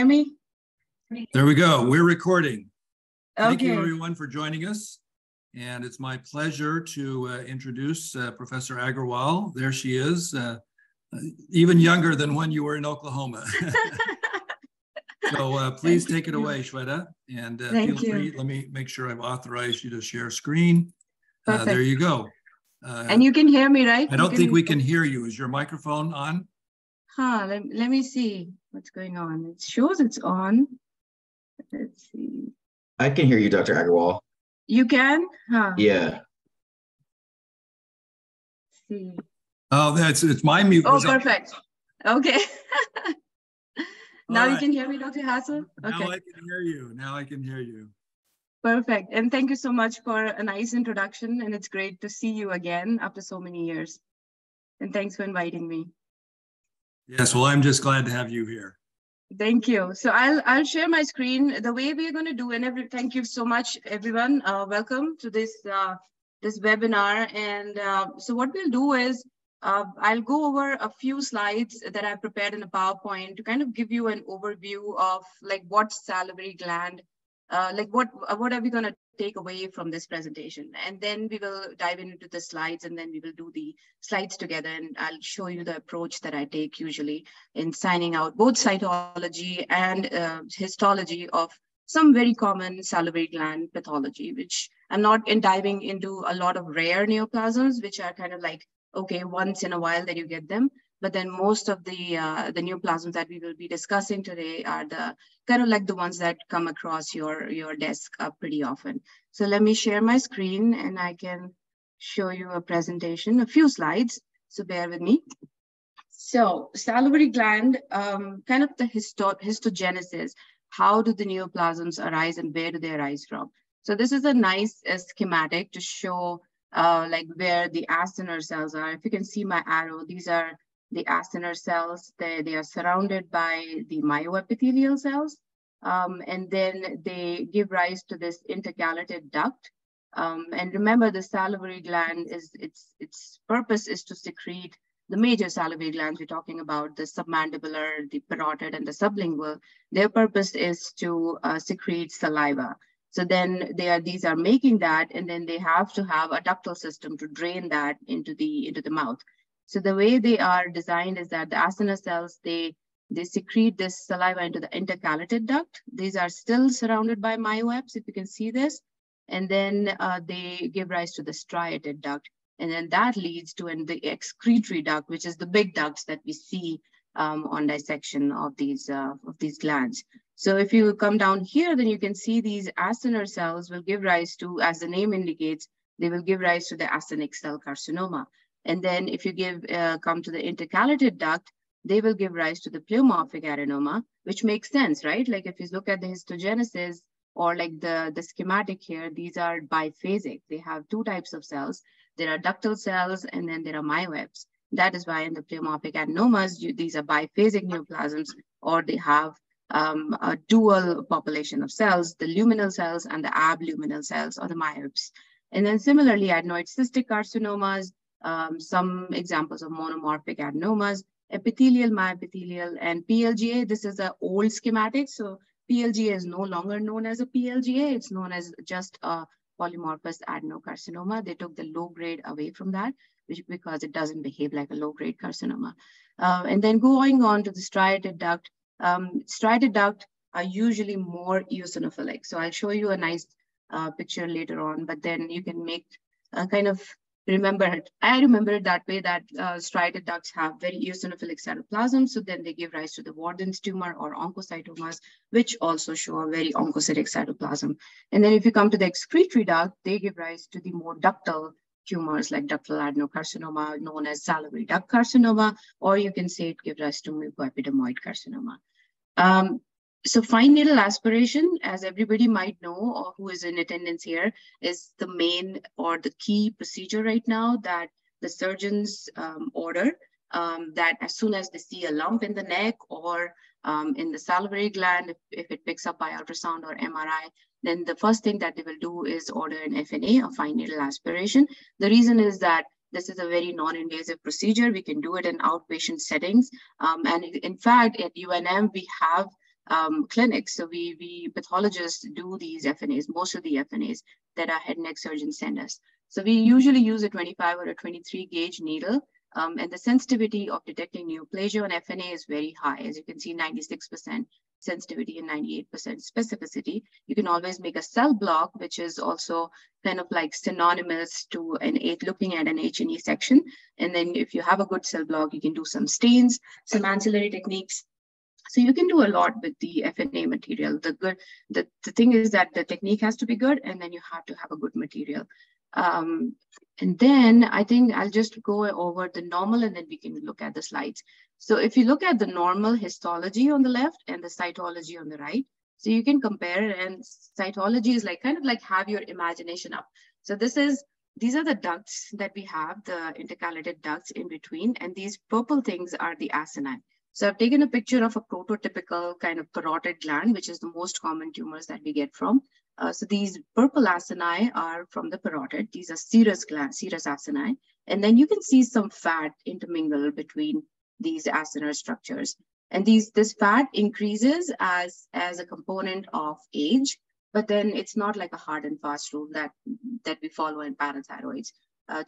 Me? There we go. We're recording. Thank you, Okay. everyone, for joining us. And it's my pleasure to introduce Professor Agarwal. There she is, even younger than when you were in Oklahoma. So please take it away, Shweta. And feel free. Let me make sure I've authorized you to share screen. There you go. And you can hear me, right? I don't think we can hear you. Is your microphone on? Let me see what's going on. It shows it's on. Let's see. I can hear you, Dr. Agarwal. You can? Yeah. Let's see. Oh, it's my mute. Oh, perfect. Okay. Now right. You can hear me, Dr. Hassel? Okay. Now I can hear you. Now I can hear you. Perfect. And thank you so much for a nice introduction. And it's great to see you again after so many years. And thanks for inviting me. Yes, well, I'm just glad to have you here. Thank you. So I'll share my screen. The way we're going to do, and thank you so much, everyone. Welcome to this webinar. And so what we'll do is I'll go over a few slides that I prepared in a PowerPoint to kind of give you an overview of like what's salivary gland, like what are we going to take away from this presentation, and then we will dive into the slides, and then we will do the slides together, and I'll show you the approach that I take usually in signing out both cytology and histology of some very common salivary gland pathology, which I'm not diving into a lot of rare neoplasms, which are kind of like, okay, once in a while that you get them. But then most of the neoplasms that we will be discussing today are the kind of like the ones that come across your desk pretty often. So let me share my screen and I can show you a presentation, a few slides. So bear with me. So salivary gland, kind of the histogenesis. How do the neoplasms arise and where do they arise from? So this is a nice schematic to show like where the acinar cells are. If you can see my arrow, these are the acinar cells. They are surrounded by the myoepithelial cells, and then they give rise to this intercalated duct. And remember, the salivary gland is its purpose is to secrete the major salivary glands we're talking about, the submandibular, the parotid, and the sublingual. Their purpose is to secrete saliva. So then these are making that, and then they have to have a ductal system to drain that into the mouth. So the way they are designed is that the acinar cells, they secrete this saliva into the intercalated duct. These are still surrounded by myoeps, if you can see this. And then they give rise to the striated duct. And then that leads to the excretory duct, which is the big ducts that we see on dissection of these glands. So if you come down here, then you can see these acinar cells will give rise to, as the name indicates, they will give rise to the acinic cell carcinoma. And then if you come to the intercalated duct, they will give rise to the pleomorphic adenoma, which makes sense, right? Like if you look at the histogenesis or like the schematic here, these are biphasic. They have two types of cells. There are ductal cells and then there are myoeps. That is why in the pleomorphic adenomas, these are biphasic neoplasms, or they have a dual population of cells, the luminal cells and the abluminal cells, or the myoeps. And then similarly, adenoid cystic carcinomas, some examples of monomorphic adenomas, epithelial, myoepithelial, and PLGA. This is an old schematic. So PLGA is no longer known as a PLGA. It's known as just a polymorphous adenocarcinoma. They took the low grade away from that, because it doesn't behave like a low grade carcinoma. And then going on to the striated duct. Striated duct are usually more eosinophilic. So I'll show you a nice picture later on, but then you can make kind of remember it. I remember it that way, that striated ducts have very eosinophilic cytoplasm. So then they give rise to the Warden's tumor or oncocytomas, which also show a very oncocytic cytoplasm. And then if you come to the excretory duct, they give rise to the more ductal tumors like ductal adenocarcinoma, known as salivary duct carcinoma, or you can say it gives rise to mucoepidermoid carcinoma. So fine needle aspiration, as everybody might know, or who is in attendance here, is the main or the key procedure right now that the surgeons order, that as soon as they see a lump in the neck or in the salivary gland, if it picks up by ultrasound or MRI, then the first thing that they will do is order an FNA, a fine needle aspiration. The reason is that this is a very non-invasive procedure. We can do it in outpatient settings. And in fact, at UNM, we have clinics. So we pathologists do these FNAs, most of the FNAs that our head and neck surgeons send us. So we usually use a 25 or a 23 gauge needle, and the sensitivity of detecting neoplasia on FNA is very high. As you can see, 96% sensitivity and 98% specificity. You can always make a cell block, which is also kind of like synonymous to looking at an H&E section. And then if you have a good cell block, you can do some stains, some ancillary techniques. So you can do a lot with the FNA material. The thing is that the technique has to be good, and then you have to have a good material. And then I think I'll just go over the normal, and then we can look at the slides. So if you look at the normal histology on the left and the cytology on the right, so you can compare, and cytology is like kind of like have your imagination up. So these are the ducts that we have, the intercalated ducts in between, and these purple things are the acini. So I've taken a picture of a prototypical kind of parotid gland, which is the most common tumors that we get from. So these purple acini are from the parotid. These are serous acini. And then you can see some fat intermingle between these acinar structures. And this fat increases as a component of age, but then it's not like a hard and fast rule that we follow in parathyroids,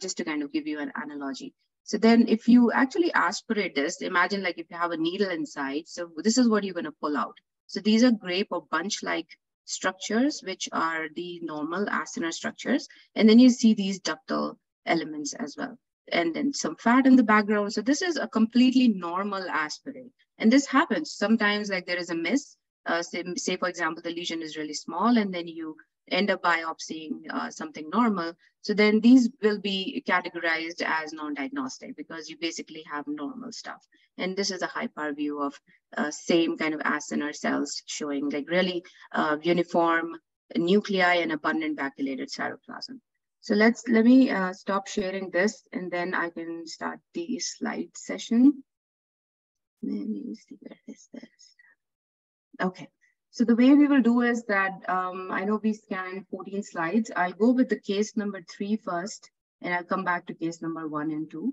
just to kind of give you an analogy. So then if you actually aspirate this, imagine like if you have a needle inside, so this is what you're going to pull out. So these are grape or bunch-like structures, which are the normal acinar structures. And then you see these ductal elements as well. And then some fat in the background. So this is a completely normal aspirate. And this happens sometimes, like there is a miss. Say, for example, the lesion is really small, and then you end up biopsying something normal. So then these will be categorized as non-diagnostic because you basically have normal stuff. And this is a high power view of same kind of acinar cells showing like really uniform nuclei and abundant vacuolated cytoplasm. So let me stop sharing this, and then I can start the slide session. Let me see, where is this? Okay. So the way we will do is that I know we scanned 14 slides. I'll go with the case number 3 first, and I'll come back to case number 1 and 2.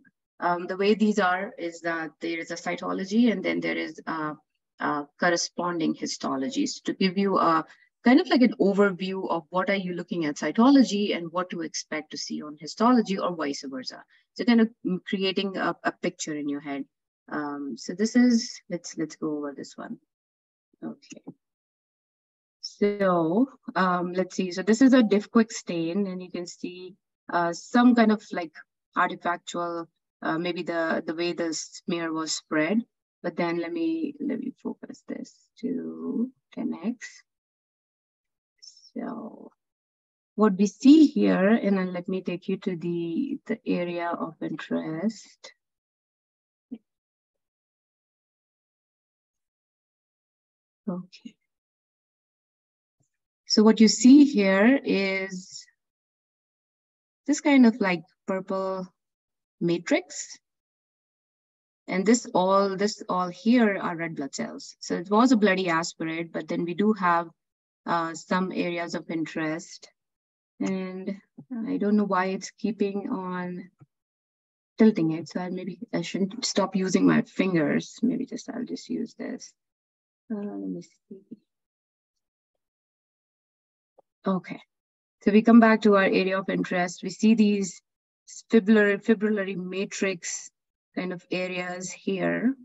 The way these are is that there is a cytology, and then there is corresponding histologies to give you a kind of like an overview of what are you looking at cytology and what to expect to see on histology, or vice versa. So kind of creating a picture in your head. So this is, let's go over this one. Okay. So let's see. So this is a diff quick stain, and you can see some kind of like artifactual, maybe the way the smear was spread. But then let me focus this to 10x. So what we see here, and then let me take you to the area of interest. Okay. So what you see here is this kind of like purple matrix. And this all here are red blood cells. So it was a bloody aspirate, but then we do have some areas of interest. And I don't know why it's keeping on tilting it. So maybe I shouldn't stop using my fingers. Maybe I'll just use this. Let me see. Okay, so we come back to our area of interest. We see these fibrillary matrix kind of areas here.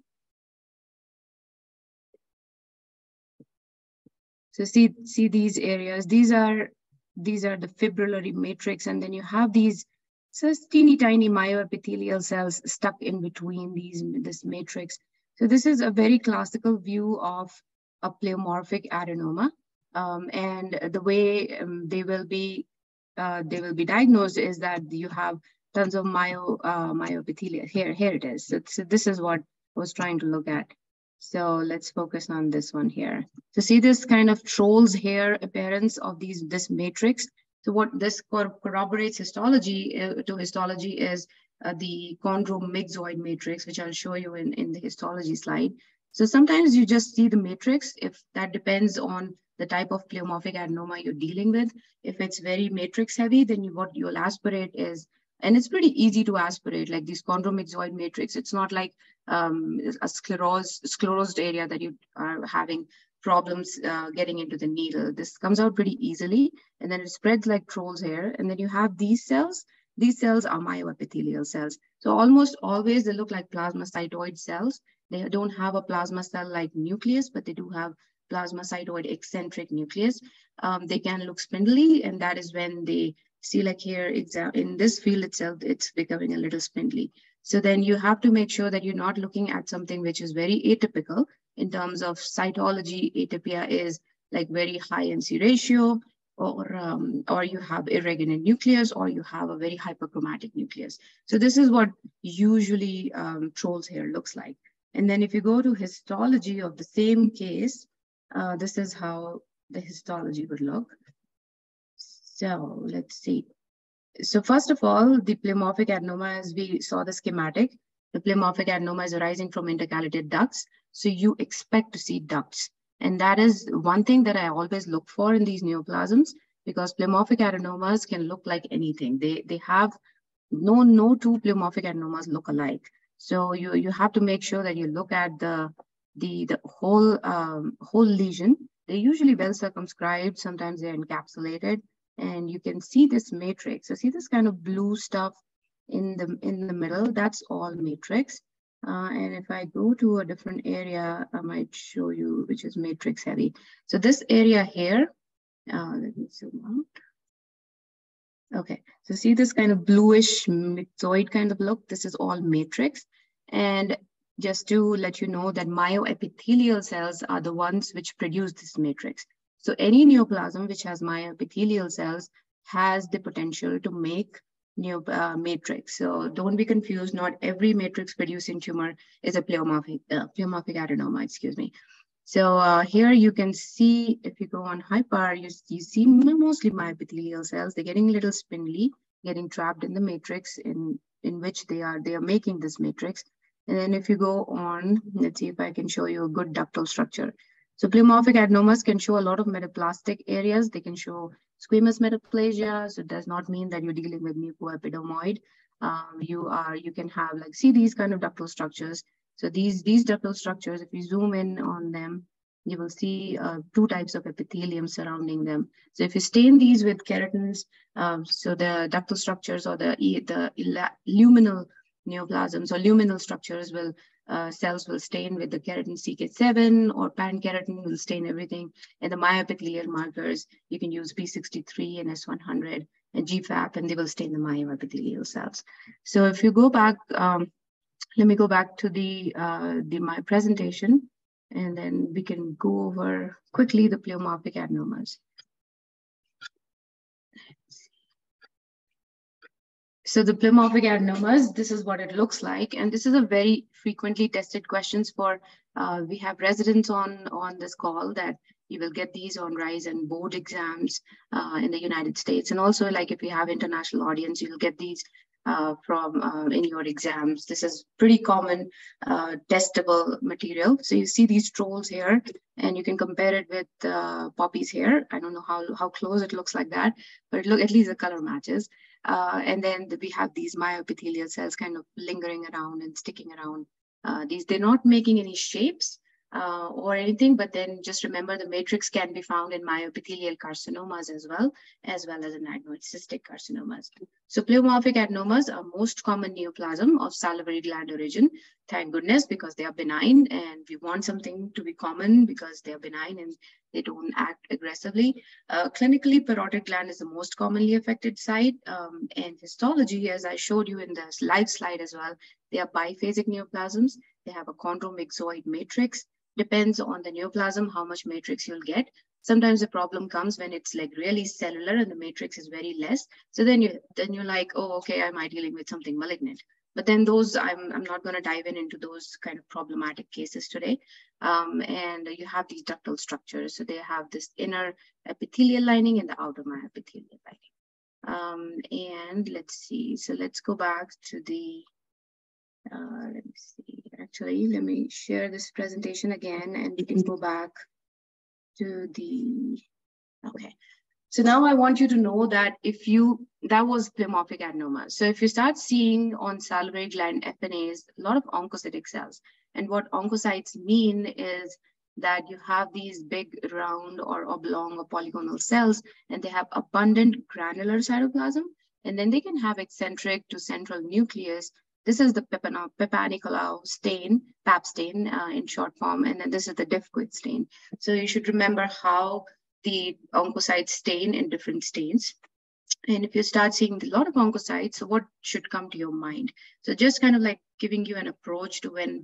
So see these areas. These are the fibrillary matrix, and then you have these teeny tiny myoepithelial cells stuck in between this matrix. So this is a very classical view of a pleomorphic adenoma. And the way they will be diagnosed is that you have tons of myoepithelia. Here it is. So this is what I was trying to look at. So let's focus on this one here. So see this kind of troll's hair appearance of this matrix. So what this corroborates histology is the chondromyxoid matrix, which I'll show you in the histology slide. So sometimes you just see the matrix. If that depends on the type of pleomorphic adenoma you're dealing with. If it's very matrix heavy, then what you'll aspirate is, and it's pretty easy to aspirate, like these chondromyxoid matrix. It's not like a sclerosed area that you are having problems getting into the needle. This comes out pretty easily, and then it spreads like trolls hair. And then you have these cells. These cells are myoepithelial cells. So almost always they look like plasmacytoid cells. They don't have a plasma cell-like nucleus, but they do have plasmacytoid eccentric nucleus. They can look spindly, and that is when they see, like here, in this field itself, it's becoming a little spindly. So then you have to make sure that you're not looking at something which is very atypical in terms of cytology. Atypia is like very high NC ratio, or you have irregular nucleus, or you have a very hyperchromatic nucleus. So this is what usually trolls hair looks like. And then if you go to histology of the same case, this is how the histology would look. So let's see. So first of all, the pleomorphic adenoma, as we saw the schematic, the pleomorphic adenoma is arising from intercalated ducts. So you expect to see ducts. And that is one thing that I always look for in these neoplasms, because pleomorphic adenomas can look like anything. They have no two pleomorphic adenomas look alike. So you have to make sure that you look at the whole lesion. They're usually well circumscribed. Sometimes they're encapsulated, and you can see this matrix. So see this kind of blue stuff in the middle. That's all matrix. And if I go to a different area, I might show you which is matrix heavy. So this area here, let me zoom out. Okay, so see this kind of bluish myxoid kind of look. This is all matrix. And just to let you know that myoepithelial cells are the ones which produce this matrix. So any neoplasm which has myoepithelial cells has the potential to make matrix. So don't be confused. Not every matrix producing tumor is a pleomorphic adenoma, excuse me. So here you can see, if you go on high power, you see mostly myoepithelial cells. They're getting a little spindly, getting trapped in the matrix in which they are making this matrix. And then if you go on, let's see if I can show you a good ductal structure. So pleomorphic adenomas can show a lot of metaplastic areas. They can show squamous metaplasia. So it does not mean that you're dealing with mucoepidermoid. You can have, like, see these kind of ductal structures. So these ductal structures, if you zoom in on them, you will see two types of epithelium surrounding them. So if you stain these with keratins, so the ductal structures or the luminal neoplasms or luminal structures will, cells will stain with the keratin CK7 or pan-keratin will stain everything. And the myoepithelial markers, you can use P63 and S100 and GFAP, and they will stain the myoepithelial cells. So if you go back, let me go back to my presentation, and then we can go over quickly the pleomorphic adenomas. So the pleomorphic adenomas, this is what it looks like. And this is a very frequently tested questions for, we have residents on this call that you will get these on RISE and board exams in the United States. And also, like, if you have international audience, you'll get these from in your exams. This is pretty common testable material. So you see these trolls here, and you can compare it with Poppy's hair. I don't know how close it looks like that, but at least the color matches. And then we have these myoepithelial cells kind of lingering around and sticking around. They're not making any shapes or anything, but then just remember the matrix can be found in myoepithelial carcinomas as well as in adenoid cystic carcinomas. So pleomorphic adenomas are most common neoplasm of salivary gland origin. Thank goodness, because they are benign, and we want something to be common because they are benign and they don't act aggressively. Clinically, parotid gland is the most commonly affected site. And histology, as I showed you in the live slide as well, they are biphasic neoplasms. They have a chondromyxoid matrix. Depends on the neoplasm, how much matrix you'll get. Sometimes the problem comes when it's like really cellular and the matrix is very less. So then you're like, oh, okay, am I dealing with something malignant? But then those, I'm not going to dive into those kind of problematic cases today. And you have these ductal structures. So they have this inner epithelial lining and the outer myoepithelial lining. And let's see. So let's go back to the, let me see. Actually, let me share this presentation again, and we can go back to the, okay. So now I want you to know that that was pleomorphic adenoma. So if you start seeing on salivary gland FNAs, a lot of oncocytic cells. And what oncocytes mean is that you have these big round or oblong or polygonal cells, and they have abundant granular cytoplasm, and then they can have eccentric to central nucleus. This is the Pepanicolau stain, PAP stain in short form, and then this is the Diffquid stain. So you should remember how the oncocytes stain in different stains. And if you start seeing a lot of oncocytes, so what should come to your mind? So just kind of like giving you an approach to when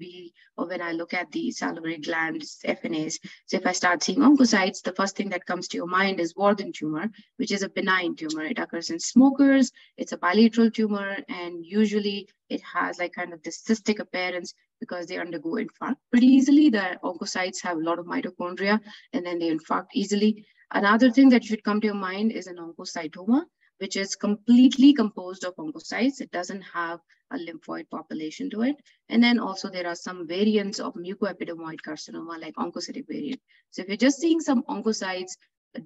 I look at the salivary glands, FNAs. So if I start seeing oncocytes, the first thing that comes to your mind is Warthin tumor, which is a benign tumor. It occurs in smokers. It's a bilateral tumor, and usually it has like kind of this cystic appearance because they undergo infarct pretty easily. The oncocytes have a lot of mitochondria, and then they infarct easily. Another thing that should come to your mind is an oncocytoma, which is completely composed of oncocytes. It doesn't have a lymphoid population to it. And then also there are some variants of mucoepidermoid carcinoma, like oncocytic variant. So if you're just seeing some oncocytes,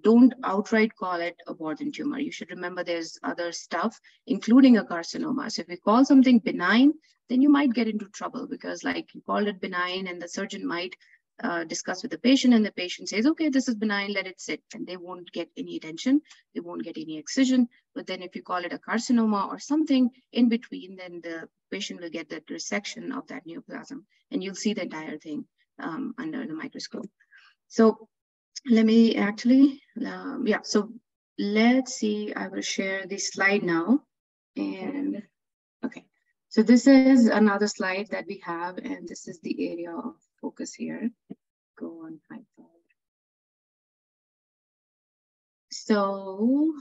don't outright call it a Warthin tumor. You should remember there's other stuff, including a carcinoma. So if you call something benign, then you might get into trouble because like you called it benign and the surgeon might discuss with the patient, and the patient says, okay, this is benign, let it sit, and they won't get any attention, they won't get any excision. But then if you call it a carcinoma or something in between, then the patient will get that resection of that neoplasm, and you'll see the entire thing under the microscope. So let me actually, so let's see, I will share this slide now. And okay, so this is another slide that we have, and this is the area of focus here. Go on high forward. So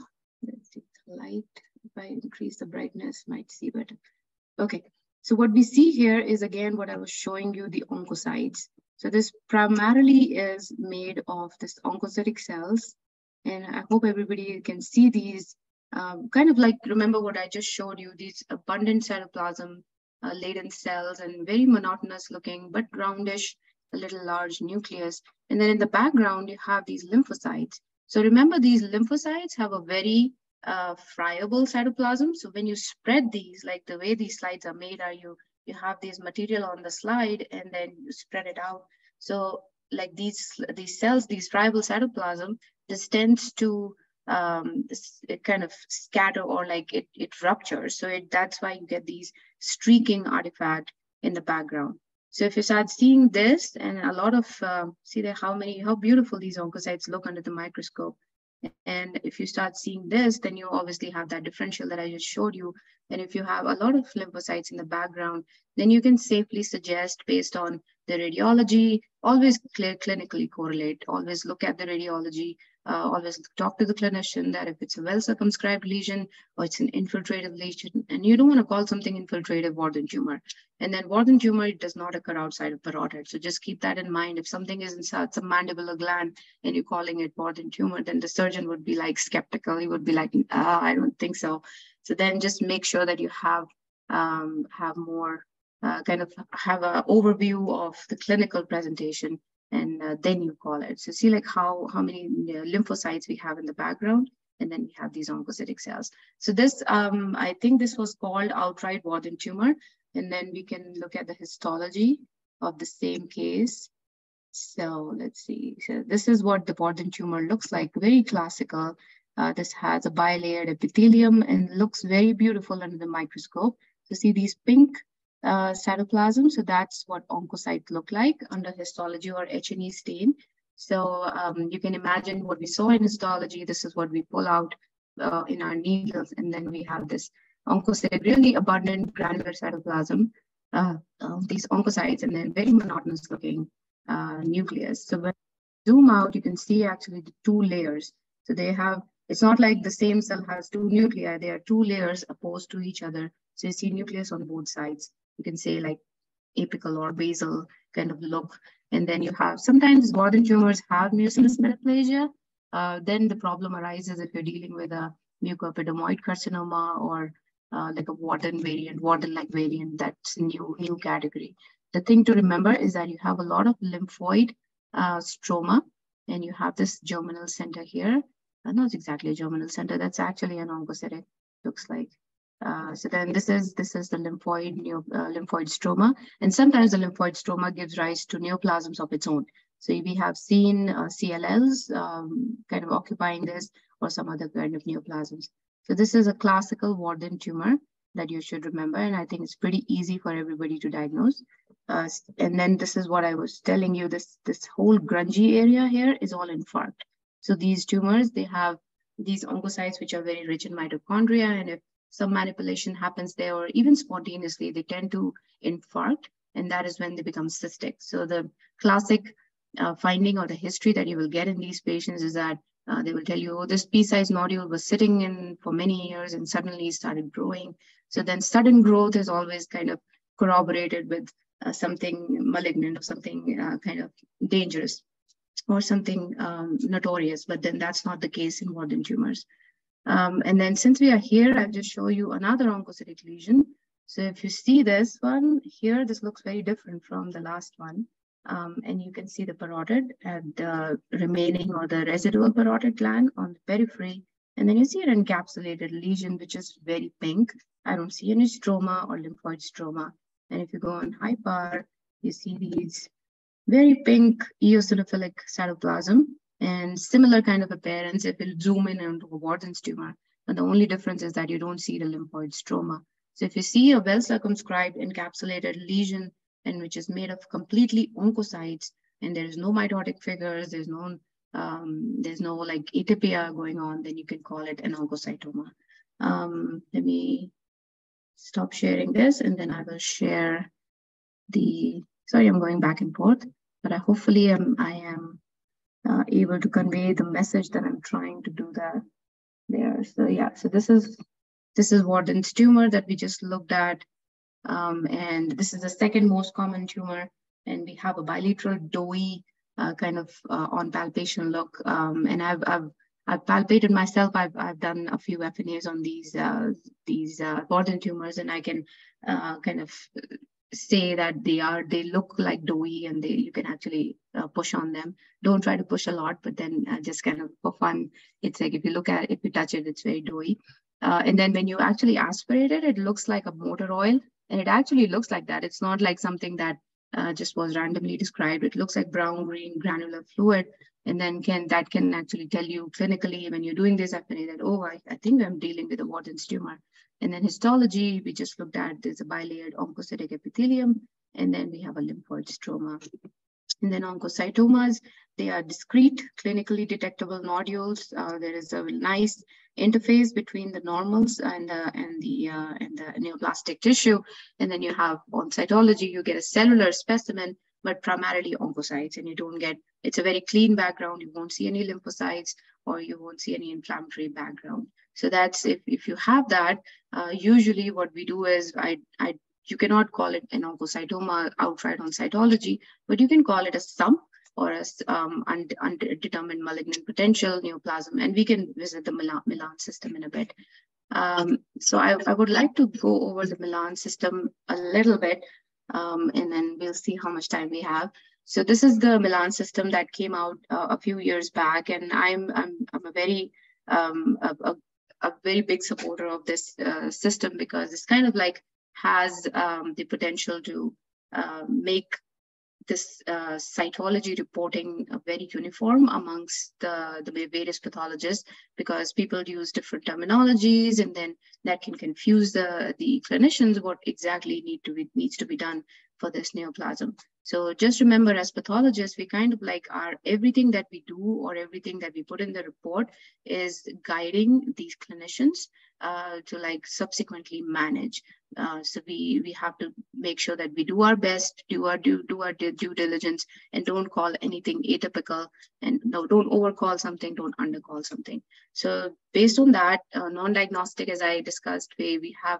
let's see the light. If I increase the brightness, might see better. Okay, so what we see here is again what I was showing you, the oncocytes. So this primarily is made of this oncocytic cells, and I hope everybody can see these. Kind of like, remember what I just showed you, these abundant cytoplasm, laden cells, and very monotonous looking, but roundish, a little large nucleus. And then in the background, you have these lymphocytes. So remember, these lymphocytes have a very friable cytoplasm. So when you spread these, like the way these slides are made, you have this material on the slide and then you spread it out. So like these cells, these friable cytoplasm, this tends to it kind of scatter, or like it ruptures. So that's why you get these streaking artifact in the background. So if you start seeing this, and a lot of, see there how beautiful these oncocytes look under the microscope. And if you start seeing this, then you obviously have that differential that I just showed you. And if you have a lot of lymphocytes in the background, then you can safely suggest, based on the radiology, always clinically correlate, always look at the radiology, always talk to the clinician that if it's a well-circumscribed lesion or it's an infiltrative lesion, and you don't want to call something infiltrative Warthin tumor. And then Warthin tumor, it does not occur outside of parotid. So just keep that in mind. If something is inside some mandibular gland and you're calling it Warthin tumor, then the surgeon would be like skeptical. He would be like, I don't think so. So then just make sure that you have more kind of have an overview of the clinical presentation, and then you call it. So see like how many lymphocytes we have in the background, and then we have these oncocytic cells. So this, I think this was called outright Warthin tumor. And then we can look at the histology of the same case. So let's see. So this is what the Warthin tumor looks like, very classical. This has a bilayered epithelium and looks very beautiful under the microscope. So see these pink cytoplasm. So that's what oncocytes look like under histology or H&E stain. So you can imagine what we saw in histology. This is what we pull out in our needles, and then we have this oncocyte, really abundant granular cytoplasm, these oncocytes, and then very monotonous looking nucleus. So when you zoom out, you can see actually the two layers. So they have, it's not like the same cell has two nuclei, there are two layers opposed to each other. So you see nucleus on both sides. You can say like apical or basal kind of look. And then you have, sometimes Warthin tumors have mucinous metaplasia. Then the problem arises if you're dealing with a mucoepidermoid carcinoma or like a Warthin variant, Warthin-like variant, that's a new category. The thing to remember is that you have a lot of lymphoid stroma, and you have this germinal center here. Not exactly a germinal center, that's actually an oncocytic, looks like. So then this is the lymphoid stroma, and sometimes the lymphoid stroma gives rise to neoplasms of its own. So we have seen CLLs kind of occupying this, or some other kind of neoplasms. So this is a classical Warden tumor that you should remember, and I think it's pretty easy for everybody to diagnose. And then this is what I was telling you, this whole grungy area here is all infarct. So these tumors, they have these oncocytes which are very rich in mitochondria, and if some manipulation happens there, or even spontaneously, they tend to infarct, and that is when they become cystic. So the classic finding or the history that you will get in these patients is that they will tell you, oh, this pea-sized nodule was sitting in for many years and suddenly started growing. So then sudden growth is always kind of corroborated with something malignant or something kind of dangerous or something notorious, but then that's not the case in Warden tumors. And then since we are here, I'll just show you another oncocytic lesion. So if you see this one here, this looks very different from the last one. And you can see the parotid and the remaining or the residual parotid gland on the periphery. And then you see an encapsulated lesion, which is very pink. I don't see any stroma or lymphoid stroma. And if you go on high power, you see these very pink eosinophilic cytoplasm and similar kind of appearance if you zoom in onto a Warden's tumor. But the only difference is that you don't see the lymphoid stroma. So if you see a well-circumscribed encapsulated lesion, and which is made of completely oncocytes, and there is no mitotic figures, there's no like atypia going on, then you can call it an oncocytoma. Let me stop sharing this, and then I will share the. Sorry, I'm going back and forth, but hopefully I am able to convey the message that I'm trying to do that there. So yeah, so this is Warden's tumor that we just looked at. And this is the second most common tumor, and we have a bilateral doughy kind of on palpation look. And I've palpated myself. I've done a few FNAs on these Warden tumors, and I can kind of say that they look like doughy, and you can actually push on them. Don't try to push a lot, but then just kind of for fun, it's like if you touch it, it's very doughy. And then when you actually aspirate it, it looks like a motor oil. And it actually looks like that. It's not like something that just was randomly described. It looks like brown-green granular fluid. And then that can actually tell you clinically when you're doing this FNA that, oh, I think I'm dealing with a Warden's tumor. And then histology, we just looked at, there's a bilayered oncocytic epithelium, and then we have a lymphoid stroma. And then oncocytomas, they are discrete, clinically detectable nodules. There is a nice interface between the normals and the neoplastic tissue. And then you have on cytology, you get a cellular specimen, but primarily oncocytes, and you don't get, it's a very clean background. You won't see any lymphocytes, or you won't see any inflammatory background. So that's, if you have that, usually what we do is you cannot call it an oncocytoma outright on cytology, but you can call it a SUMP or a undetermined malignant potential neoplasm, and we can visit the Milan system in a bit. So I would like to go over the Milan system a little bit, and then we'll see how much time we have. So this is the Milan system that came out a few years back, and I'm a very big supporter of this system, because it's kind of like has the potential to make this cytology reporting very uniform amongst the various pathologists, because people use different terminologies, and then that can confuse the clinicians what exactly needs to be done for this neoplasm. So just remember, as pathologists, we kind of like everything that we do or everything that we put in the report is guiding these clinicians to like subsequently manage. So we have to make sure that we do our best, do our due diligence, and don't call anything atypical, and don't overcall something, don't undercall something. So based on that, non-diagnostic, as I discussed, we have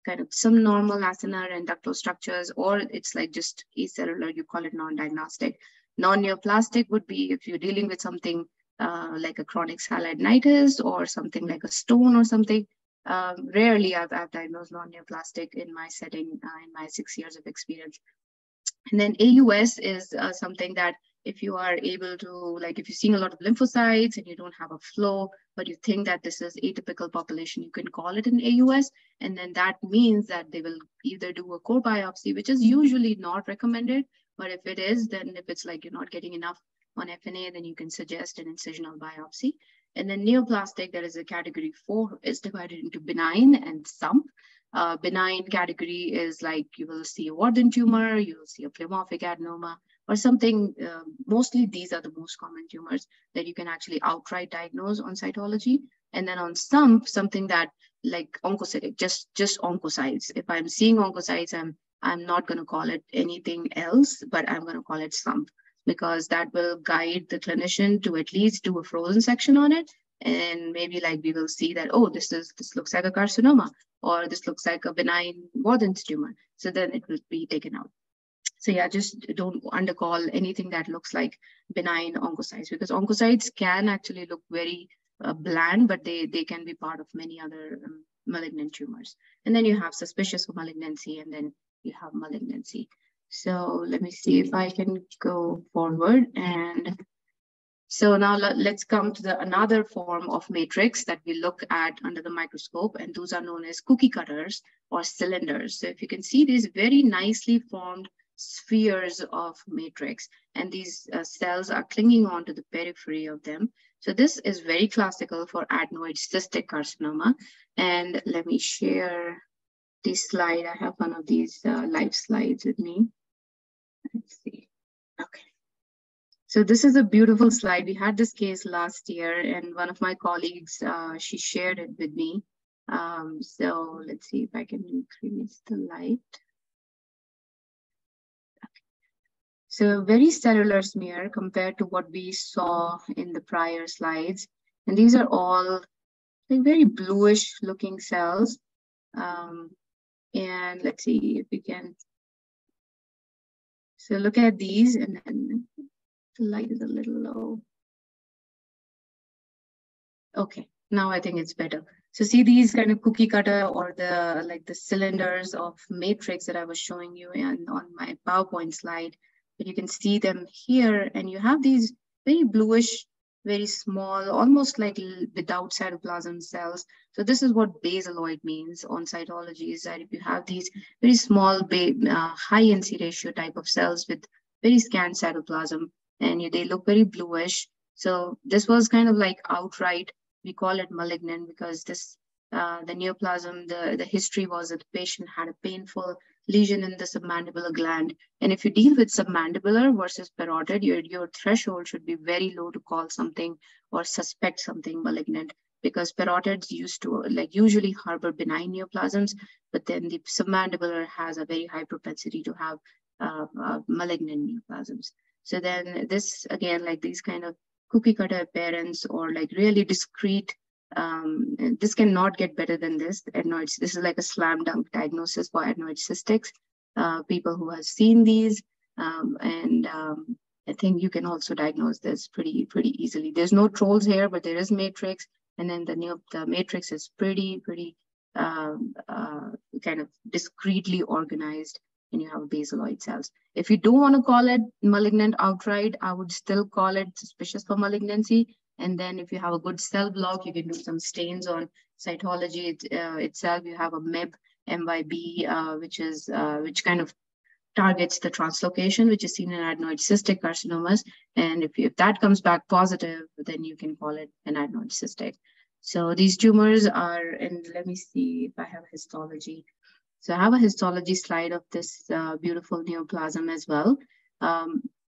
kind of some normal acinar and ductal structures, or it's like just acellular, you call it non-diagnostic. Non-neoplastic would be if you're dealing with something like a chronic sialadenitis or something like a stone or something. Rarely I've diagnosed non-neoplastic in my setting in my 6 years of experience. And then AUS is something that if you are able to, like if you're seeing a lot of lymphocytes and you don't have a flow, but you think that this is atypical population, you can call it an AUS. And then that means that they will either do a core biopsy, which is usually not recommended, But if it is, then if it's like you're not getting enough on FNA, then you can suggest an incisional biopsy. And then neoplastic, there is a category 4, is divided into benign and sump. Benign category is like you will see a Warthin tumor, you will see a pleomorphic adenoma, or something. Mostly these are the most common tumors that you can actually outright diagnose on cytology. And then on sump, something that like oncocytic, just oncocytes. If I'm seeing oncocytes, I'm not going to call it anything else, but I'm going to call it sump, because that will guide the clinician to at least do a frozen section on it. And maybe like we will see that, oh, this looks like a carcinoma, or this looks like a benign Warthin's tumor. So then it will be taken out. So yeah, just don't undercall anything that looks like benign oncocytes, because oncocytes can actually look very bland, but they can be part of many other malignant tumors. And then you have suspicious of malignancy, and then you have malignancy. So let me see if I can go forward. And so now let's come to another form of matrix that we look at under the microscope, and those are known as cookie cutters or cylinders. So if you can see these very nicely formed spheres of matrix, and these cells are clinging onto the periphery of them. So this is very classical for adenoid cystic carcinoma. And let me share this slide. I have one of these live slides with me. Let's see. Okay. So this is a beautiful slide. We had this case last year, and one of my colleagues, she shared it with me. So let's see if I can increase the light. Okay. So very cellular smear compared to what we saw in the prior slides. And these are all like very bluish looking cells. And let's see if we can. So look at these, and then the light is a little low. Okay, now I think it's better. So see these kind of cookie cutter, or the cylinders of matrix that I was showing you on my PowerPoint slide, but you can see them here, and you have these very bluish, very small, almost like without cytoplasm cells. So this is what basaloid means on cytology, is that if you have these very small, high NC ratio type of cells with very scant cytoplasm, and they look very bluish. So this was kind of like outright, we call it malignant, because this the neoplasm, the history was that the patient had a painful lesion in the submandibular gland. And if you deal with submandibular versus parotid, your threshold should be very low to call something or suspect something malignant, because parotids usually harbor benign neoplasms, but then the submandibular has a very high propensity to have malignant neoplasms. So then this, again, like these kind of cookie cutter appearance, or like really discrete, this cannot get better than this. Adenoids, this is like a slam dunk diagnosis for adenoid cystics. People who have seen these, I think you can also diagnose this pretty easily. There's no trolls here, but there is matrix, and then the matrix is pretty kind of discretely organized, and you have basaloid cells. If you don't want to call it malignant outright, I would still call it suspicious for malignancy. And then if you have a good cell block, you can do some stains on cytology itself. You have a MEB, MYB, which kind of targets the translocation, which is seen in adenoid cystic carcinomas. And if that comes back positive, then you can call it an adenoid cystic. So these tumors are, and let me see if I have histology. So I have a histology slide of this beautiful neoplasm as well.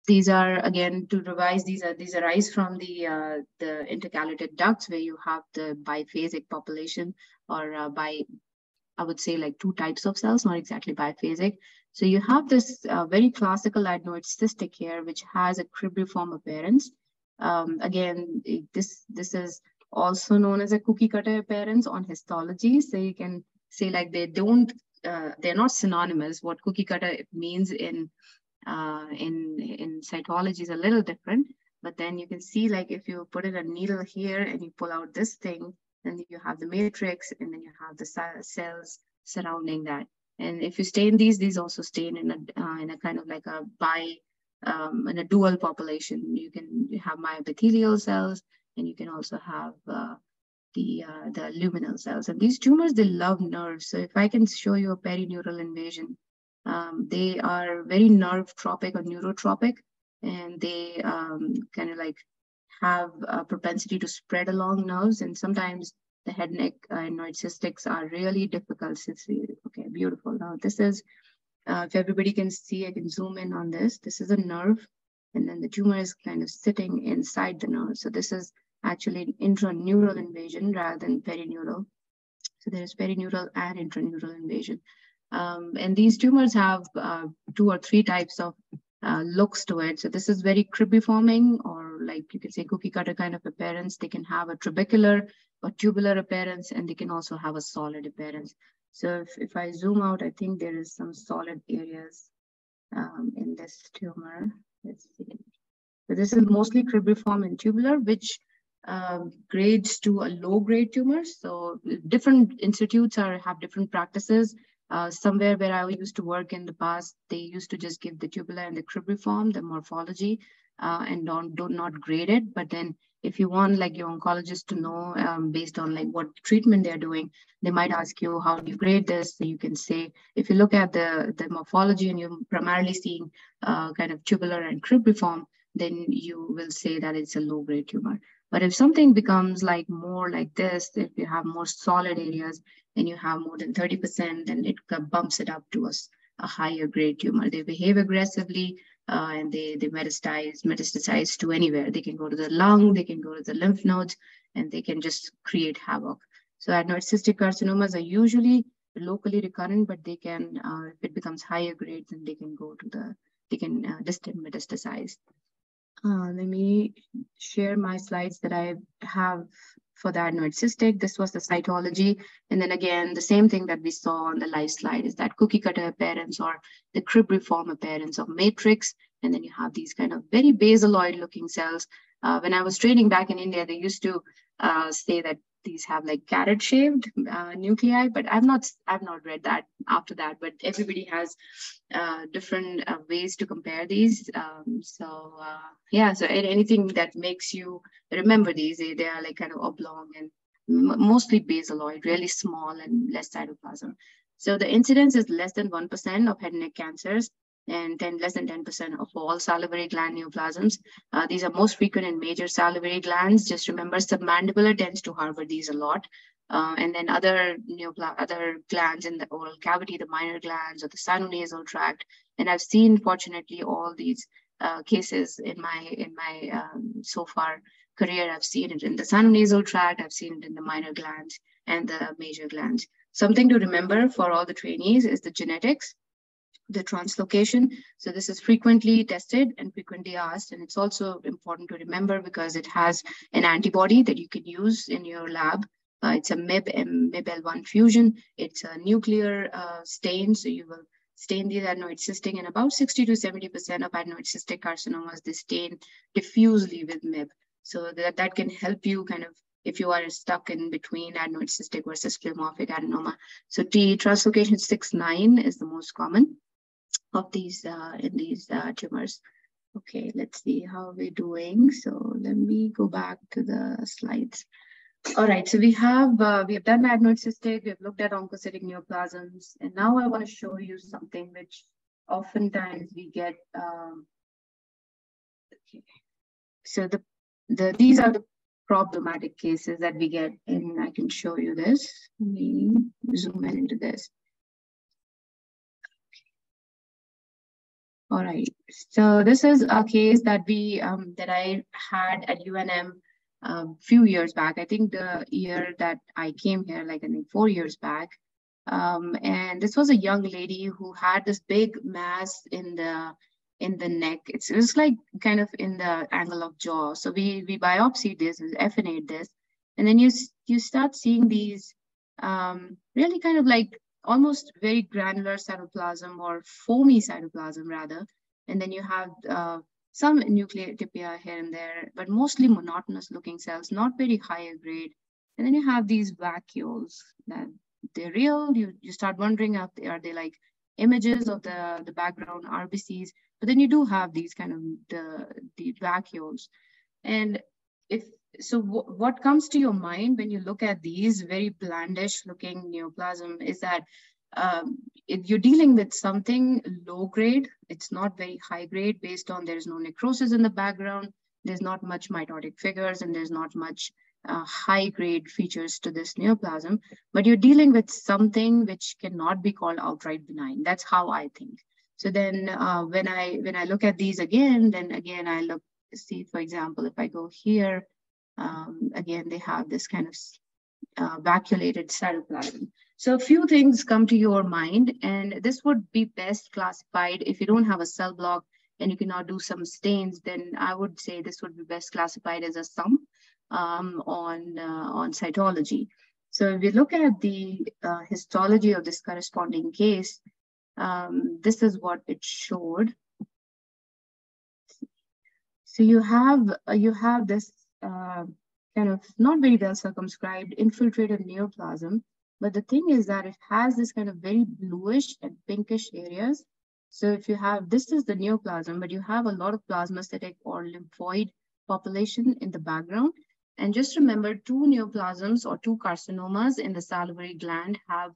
These are, again, to revise, these arise from the intercalated ducts, where you have the biphasic population, or I would say like two types of cells, not exactly biphasic. So you have this very classical adenoid cystic here, which has a cribriform appearance. Again, this is also known as a cookie cutter appearance on histology. So you can say like they're not synonymous. What cookie cutter means in cytology is a little different, but then you can see, like, if you put in a needle here and you pull out this thing, then you have the matrix, and then you have the cells surrounding that. And if you stain these also stain in a kind of like in a dual population. You can have myoepithelial cells, and you can also have the luminal cells. And these tumors, they love nerves. So if I can show you a perineural invasion They are very nerve tropic or neurotropic, and they kind of like have a propensity to spread along nerves, and sometimes the head, neck, and adenoid cystics are really difficult to see. Okay, beautiful. Now this is, if everybody can see, I can zoom in on this. This is a nerve, and then the tumor is kind of sitting inside the nerve. So this is actually an intraneural invasion rather than perineural. So there is perineural and intraneural invasion. And these tumors have 2 or 3 types of looks to it. So this is very cribriforming, or like you could say cookie cutter kind of appearance. They can have a trabecular or tubular appearance, and they can also have a solid appearance. So if I zoom out, I think there is some solid areas in this tumor. Let's see. So this is mostly cribriform and tubular, which grades to a low-grade tumor. So different institutes have different practices. Somewhere where I used to work in the past, they used to just give the tubular and the cribriform, the morphology, and do not grade it. But then if you want like your oncologist to know based on like what treatment they're doing, they might ask you, how do you grade this? So you can say, if you look at the morphology and you're primarily seeing kind of tubular and cribriform, then you will say that it's a low-grade tumor. But if something becomes like more like this, if you have more solid areas and you have more than 30%, then it bumps it up to a higher grade tumor. They behave aggressively and they metastasize to anywhere. They can go to the lung, they can go to the lymph nodes, and they can just create havoc. So adenoid cystic carcinomas are usually locally recurrent, but they can, if it becomes higher grade, then they can go to distant metastasize. Let me share my slides that I have for the adenoid cystic. This was the cytology. And then again, the same thing that we saw on the live slide is that cookie cutter appearance or the cribriform appearance of matrix. And then you have these kind of very basaloid looking cells. When I was training back in India, they used to say that these have like carrot shaped nuclei, but I've not read that after that, but everybody has different ways to compare these. Yeah, so anything that makes you remember these, they are like kind of oblong and mostly basaloid, really small and less cytoplasm. So the incidence is less than 1% of head and neck cancers, and then less than 10% of all salivary gland neoplasms. These are most frequent in major salivary glands. Just remember, submandibular tends to harbor these a lot. And then other glands in the oral cavity, the minor glands or the sinonasal tract. And I've seen, fortunately, all these cases in my so far career. I've seen it in the sinonasal tract, I've seen it in the minor glands and the major glands. Something to remember for all the trainees is the genetics, the translocation. So this is frequently tested and frequently asked, and it's also important to remember because it has an antibody that you can use in your lab. It's a MIB-L1 fusion. It's a nuclear stain, so you will stain these adenoid cystic, and about 60 to 70% of adenoid cystic carcinomas, they stain diffusely with MIB. So that can help you kind of, if you are stuck in between adenoid cystic versus pleomorphic adenoma. So translocation 6-9 is the most common of these in these tumors. Okay, let's see how we're doing. So let me go back to the slides. All right, so we have done adenoid cystic, we've looked at oncocytic neoplasms, and now I want to show you something which oftentimes we get. Okay. So these are the problematic cases that we get, and I can show you this. Let me zoom in into this. All right, so this is a case that that I had at UNM a few years back. I think the year that I came here, like I think 4 years back. And this was a young lady who had this big mass in the neck. It was like kind of in the angle of jaw. So we biopsied this, we FNA'd this, and then you start seeing these really kind of like almost very granular cytoplasm or foamy cytoplasm rather. And then you have some nucleotypia here and there, but mostly monotonous looking cells, not very higher grade. And then you have these vacuoles that they're real. You start wondering, are they like images of the background RBCs? But then you do have these kind of the vacuoles. And what comes to your mind when you look at these very blandish looking neoplasm is that if you're dealing with something low grade, it's not very high grade based on there's no necrosis in the background, there's not much mitotic figures, and there's not much high grade features to this neoplasm, but you're dealing with something which cannot be called outright benign. That's how I think. So then when I look at these again, then again I look, see, for example, if I go here, again, they have this kind of vacuolated cytoplasm. So a few things come to your mind, and this would be best classified if you don't have a cell block and you cannot do some stains, then I would say this would be best classified as a sump on cytology. So if we look at the histology of this corresponding case, this is what it showed. So you have this kind of not very well circumscribed infiltrated neoplasm, but the thing is that it has this kind of very bluish and pinkish areas. So if you have, this is the neoplasm, but you have a lot of plasmacytic or lymphoid population in the background. And just remember, two neoplasms or two carcinomas in the salivary gland have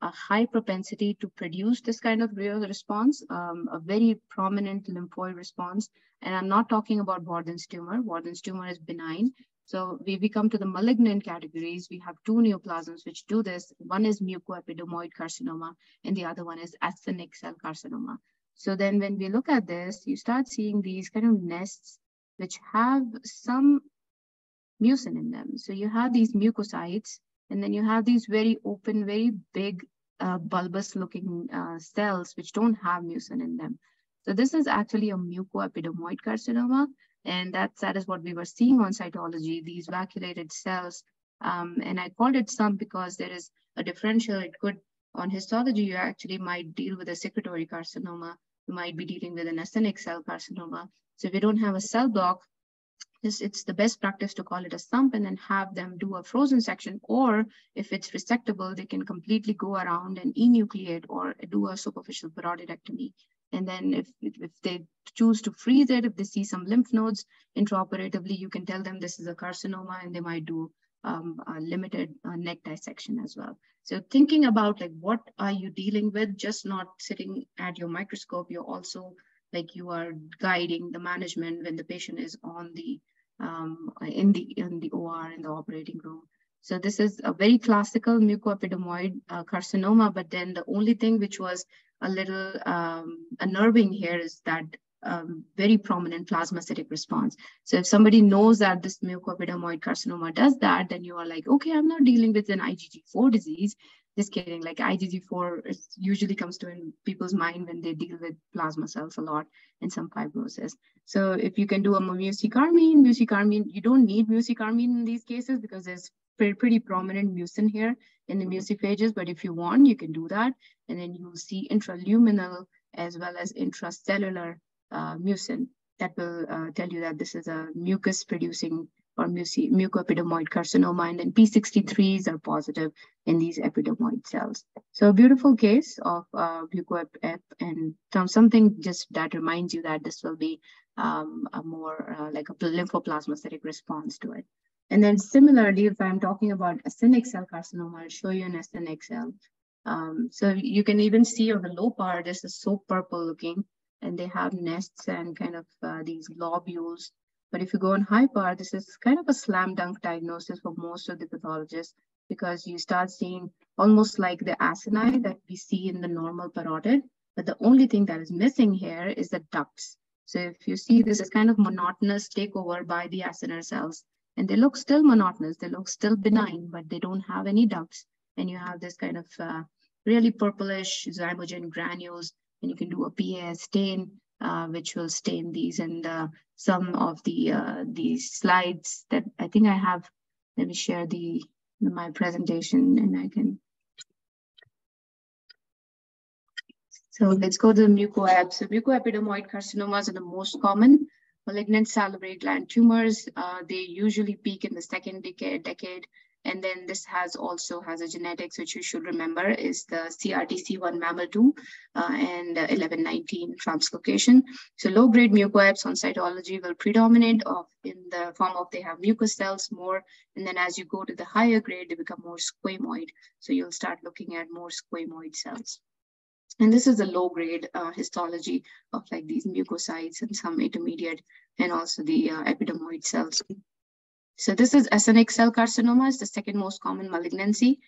a high propensity to produce this kind of real response, a very prominent lymphoid response. And I'm not talking about Borden's tumor. Borden's tumor is benign. So we come to the malignant categories. We have two neoplasms which do this. One is mucoepidermoid carcinoma, and the other one is actinic cell carcinoma. So then when we look at this, you start seeing these kind of nests which have some mucin in them. So you have these mucocytes, and then you have these very open, very big, bulbous looking cells which don't have mucin in them. So this is actually a mucoepidermoid carcinoma, and that is what we were seeing on cytology, these vacuolated cells. And I called it sump because there is a differential. It could, on histology, you actually might deal with a secretory carcinoma. You might be dealing with an actinic cell carcinoma. So if you don't have a cell block, it's the best practice to call it a sump and then have them do a frozen section, or if it's resectable, they can completely go around and enucleate or do a superficial parotidectomy. And then if they choose to freeze it, if they see some lymph nodes intraoperatively, you can tell them this is a carcinoma, and they might do a limited neck dissection as well. So thinking about like what are you dealing with, just not sitting at your microscope, you're also like you are guiding the management when the patient is on the in the OR, in the operating room. So this is a very classical mucoepidermoid carcinoma, but then the only thing which was a little unnerving here is that very prominent plasmacytic response. So if somebody knows that this mucoepidermoid carcinoma does that, then you are like, okay, I'm not dealing with an IgG4 disease. Just kidding, like IgG4 usually comes to in people's mind when they deal with plasma cells a lot and some fibrosis. So if you can do a mucicarmine, you don't need mucicarmine in these cases because there's pretty prominent mucin here in the muciphages, but if you want, you can do that. And then you'll see intraluminal as well as intracellular mucin that will tell you that this is a mucus producing or mucoepidermoid carcinoma, and then P63s are positive in these epidermoid cells. So a beautiful case of mucoep, and something just that reminds you that this will be a more like a lymphoplasmacytic response to it. And then similarly, if I'm talking about actinic cell carcinoma, I'll show you an actinic cell. So you can even see on the low part, this is so purple looking, and they have nests and kind of these lobules. But if you go on high part, this is kind of a slam dunk diagnosis for most of the pathologists, because you start seeing almost like the acini that we see in the normal parotid. But the only thing that is missing here is the ducts. So if you see, this is kind of monotonous takeover by the acinar cells, and they look still monotonous, they look still benign, but they don't have any ducts. And you have this kind of really purplish zymogen granules, and you can do a PAS stain, which will stain these. And some of these slides that I think I have, let me share my presentation and I can. So let's go to the mucoep. So mucoepidermoid carcinomas are the most common. malignant salivary gland tumors. They usually peak in the second decade. And then this also has a genetics, which you should remember is the CRTC1 mammal2 and 1119 translocation. So low-grade mucoids on cytology will predominate in the form of they have mucous cells more, and then as you go to the higher grade, they become more squamoid. So you'll start looking at more squamoid cells. And this is a low-grade histology of like these mucocytes and some intermediate, and also the epidermoid cells. So this is actinic cell carcinoma, is the second most common malignancy.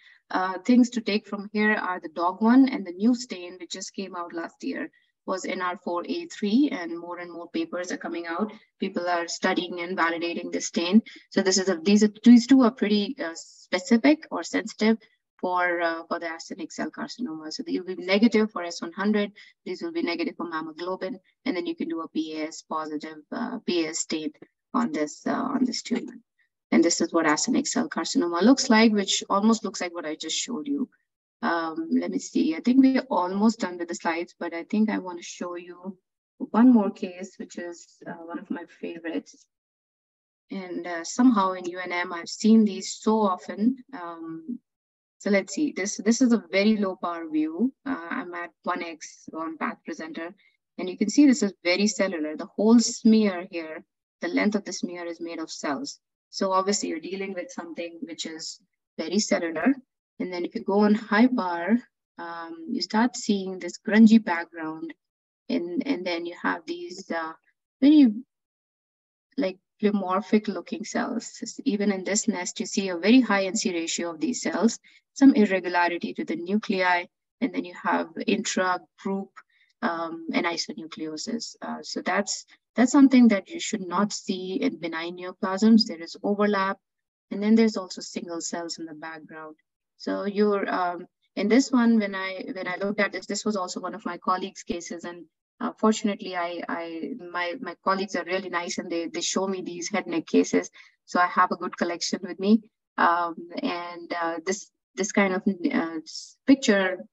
Things to take from here are the dog one, and the new stain, which just came out last year, was NR4A3, and more papers are coming out. People are studying and validating the stain. So these two are pretty specific or sensitive for the actinic cell carcinoma. So they will be negative for S100. These will be negative for mammoglobin, and then you can do a PAS positive PAS stain on this tumor. And this is what actinic cell carcinoma looks like, which almost looks like what I just showed you. Let me see. I think we're almost done with the slides, but I think I want to show you one more case, which is one of my favorites. And somehow in UNM, I've seen these so often. So let's see. This is a very low power view. I'm at 1x on Path Presenter, and you can see this is very cellular. The whole smear here, the length of the smear is made of cells. So obviously you're dealing with something which is very cellular. And then if you go on high power, you start seeing this grungy background. And then you have these very like pleomorphic looking cells. Even in this nest, you see a very high NC ratio of these cells, some irregularity to the nuclei, and then you have intra-group and isonucleosis. So that's something that you should not see in benign neoplasms. There is overlap, and then there's also single cells in the background. So you're in this one, when I looked at this was also one of my colleagues' cases, and fortunately, my colleagues are really nice, and they show me these head neck cases, so I have a good collection with me. This kind of picture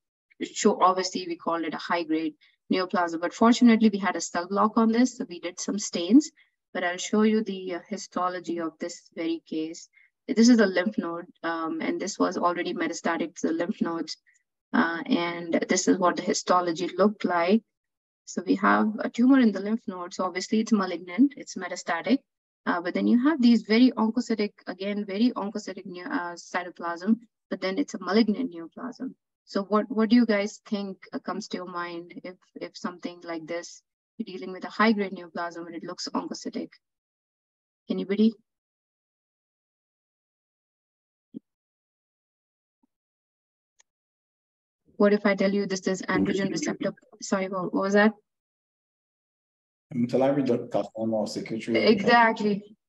obviously we called it a high grade neoplasm, but fortunately we had a cell block on this, so we did some stains. But I'll show you the histology of this very case. This is a lymph node, and this was already metastatic to the lymph nodes, and this is what the histology looked like. So we have a tumor in the lymph node, so obviously it's malignant, it's metastatic, but then you have these very oncocytic, again, very oncocytic cytoplasm, but then it's a malignant neoplasm. So what do you guys think comes to your mind if something like this, you're dealing with a high-grade neoplasm and it looks oncocytic? Anybody? What if I tell you this is androgen receptor? Sorry, what was that? Salivary duct carcinoma or secretory.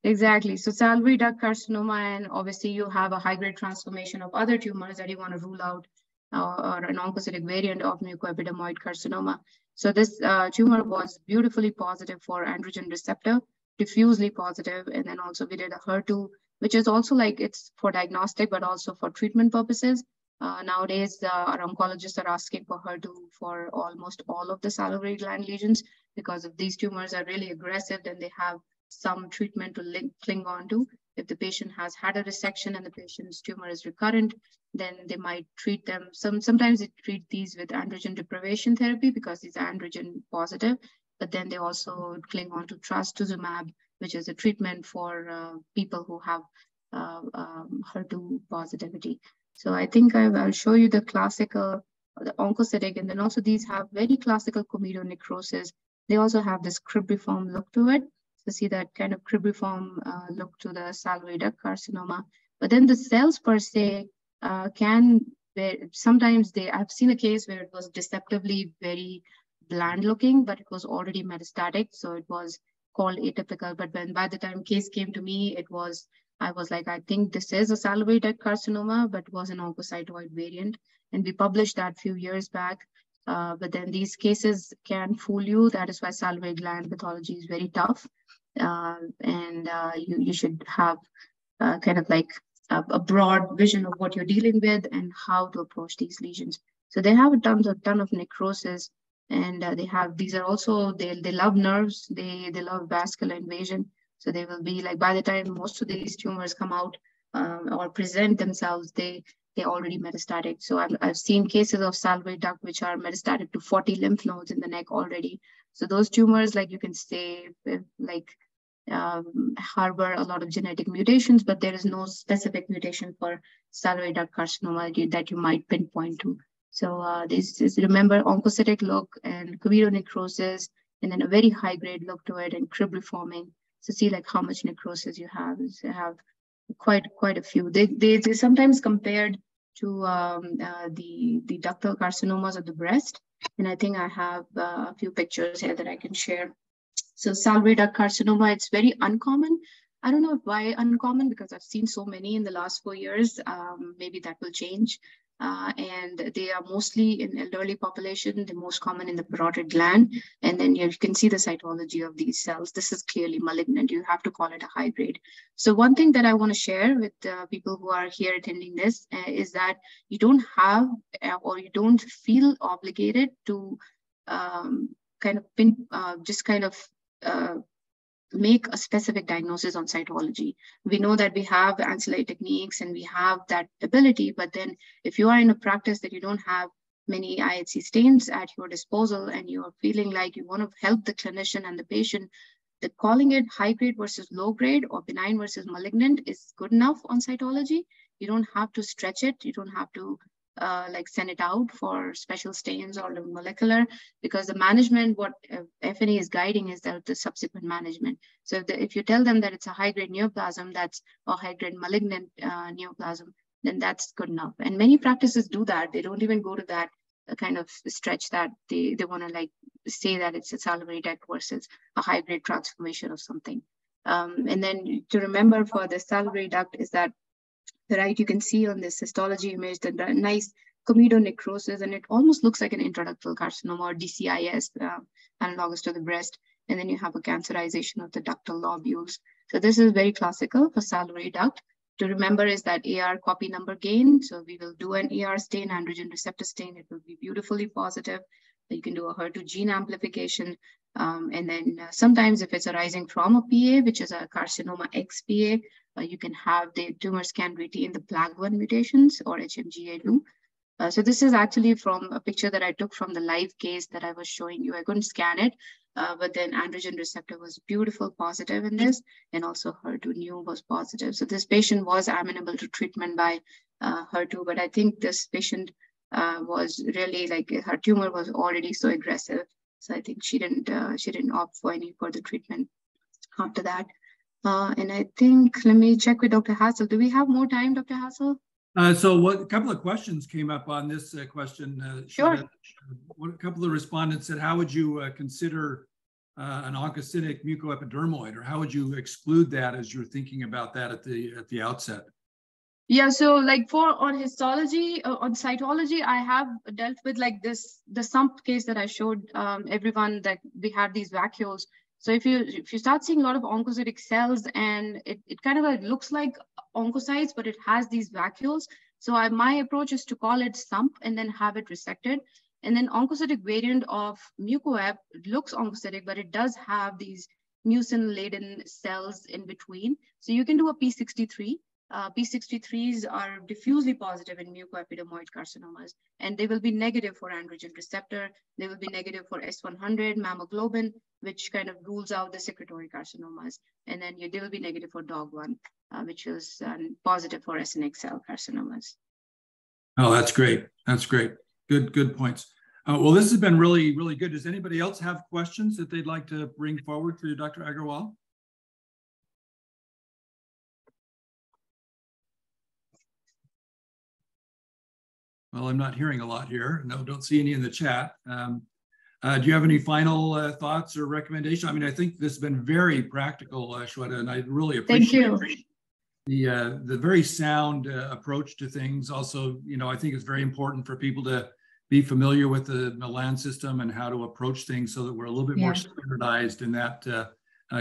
Exactly. So salivary duct carcinoma, and obviously you have a high-grade transformation of other tumors that you want to rule out, or an oncocytic variant of mucoepidermoid carcinoma. So this tumor was beautifully positive for androgen receptor, diffusely positive, and then also we did a HER2, which is also like it's for diagnostic, but also for treatment purposes. Nowadays, our oncologists are asking for HER2 for almost all of the salivary gland lesions, because if these tumors are really aggressive, then they have some treatment to cling on to. If the patient has had a resection and the patient's tumor is recurrent, then they might treat them. Sometimes they treat these with androgen deprivation therapy because these are androgen positive, but then they also cling on to trastuzumab, which is a treatment for people who have HER2 positivity. So I think I'll show you the classical, the oncocytic, and then also these have very classical comedonecrosis. They also have this cribriform look to it. So see that kind of cribriform look to the salivary duct carcinoma. But then the cells per se sometimes I've seen a case where it was deceptively very bland looking, but it was already metastatic. So it was called atypical. But by the time case came to me, I was like, I think this is a salivary duct carcinoma, but it was an oncocytoid variant. And we published that a few years back. But then these cases can fool you. That is why salivary gland pathology is very tough. You should have kind of like a broad vision of what you're dealing with and how to approach these lesions. So they have a ton of necrosis. And these are also, they love nerves, they love vascular invasion. So they will be like, by the time most of these tumors come out or present themselves, they're already metastatic. So I've seen cases of salivary duct which are metastatic to 40 lymph nodes in the neck already. So those tumors, like you can say, like harbor a lot of genetic mutations, but there is no specific mutation for salivary duct carcinoma that you might pinpoint to. So this is, remember, oncocytic look and choroidonecrosis, and then a very high grade look to it and crib reforming. So see like how much necrosis you have. So you have quite a few. They sometimes compared to the ductal carcinomas of the breast, and I think I have a few pictures here that I can share. So salivary duct carcinoma, it's very uncommon. I don't know why uncommon, because I've seen so many in the last 4 years. Maybe that will change. And they are mostly in elderly population, the most common in the parotid gland. And then you can see the cytology of these cells. This is clearly malignant. You have to call it a high grade. So one thing that I want to share with people who are here attending this is that you don't have or you don't feel obligated to make a specific diagnosis on cytology. We know that we have ancillary techniques and we have that ability, but then if you are in a practice that you don't have many IHC stains at your disposal and you're feeling like you want to help the clinician and the patient, that calling it high grade versus low grade or benign versus malignant is good enough on cytology. You don't have to stretch it. You don't have to like send it out for special stains or the molecular, because the management, what FNA is guiding is the subsequent management. So if you tell them that it's a high-grade neoplasm, that's a high-grade malignant neoplasm, then that's good enough. And many practices do that. They don't even go to that kind of stretch that they want to like say that it's a salivary duct versus a high-grade transformation of something. And then to remember for the salivary duct is that, right, you can see on this histology image the nice choroidonecrosis, and it almost looks like an intraductal carcinoma or DCIS, analogous to the breast. And then you have a cancerization of the ductal lobules. So this is very classical for salivary duct. To remember is that AR copy number gain. So we will do an AR stain, androgen receptor stain. It will be beautifully positive. You can do a HER2 gene amplification. And then sometimes if it's arising from a PA, which is a carcinoma XPA, you can have the tumors can retain the PLAG1 mutations or HMGA2. So this is actually from a picture that I took from the live case that I was showing you. I couldn't scan it, but then androgen receptor was beautiful positive in this, and also HER2 new was positive. So this patient was amenable to treatment by HER2, but I think this patient was really like her tumor was already so aggressive. So I think she didn't opt for any further treatment after that. And I think, let me check with Dr. Hassel. Do we have more time, Dr. Hassel? So a couple of questions came up on this question. Sure. A couple of respondents said, how would you consider an oncocytic mucoepidermoid, or how would you exclude that as you're thinking about that at the outset? Yeah, so like on histology, on cytology, I have dealt with like the sump case that I showed everyone, that we had these vacuoles. So if you start seeing a lot of oncocytic cells and it kind of like looks like oncocytes, but it has these vacuoles. So my approach is to call it sump and then have it resected. And then oncocytic variant of mucoep looks oncocytic, but it does have these mucin-laden cells in between. So you can do a P63. P63s are diffusely positive in mucoepidermoid carcinomas, and they will be negative for androgen receptor. They will be negative for S100, mammoglobin, which kind of rules out the secretory carcinomas. And then they will be negative for DOG1, which is positive for SNX cell carcinomas. Oh, that's great. That's great. Good points. Well, this has been really, really good. Does anybody else have questions that they'd like to bring forward to Dr. Agarwal? Well, I'm not hearing a lot here. No, don't see any in the chat. Do you have any final thoughts or recommendations? I mean, I think this has been very practical, Shweta, and I really appreciate the very sound approach to things. Also, I think it's very important for people to be familiar with the Milan system and how to approach things so that we're a little bit more standardized in that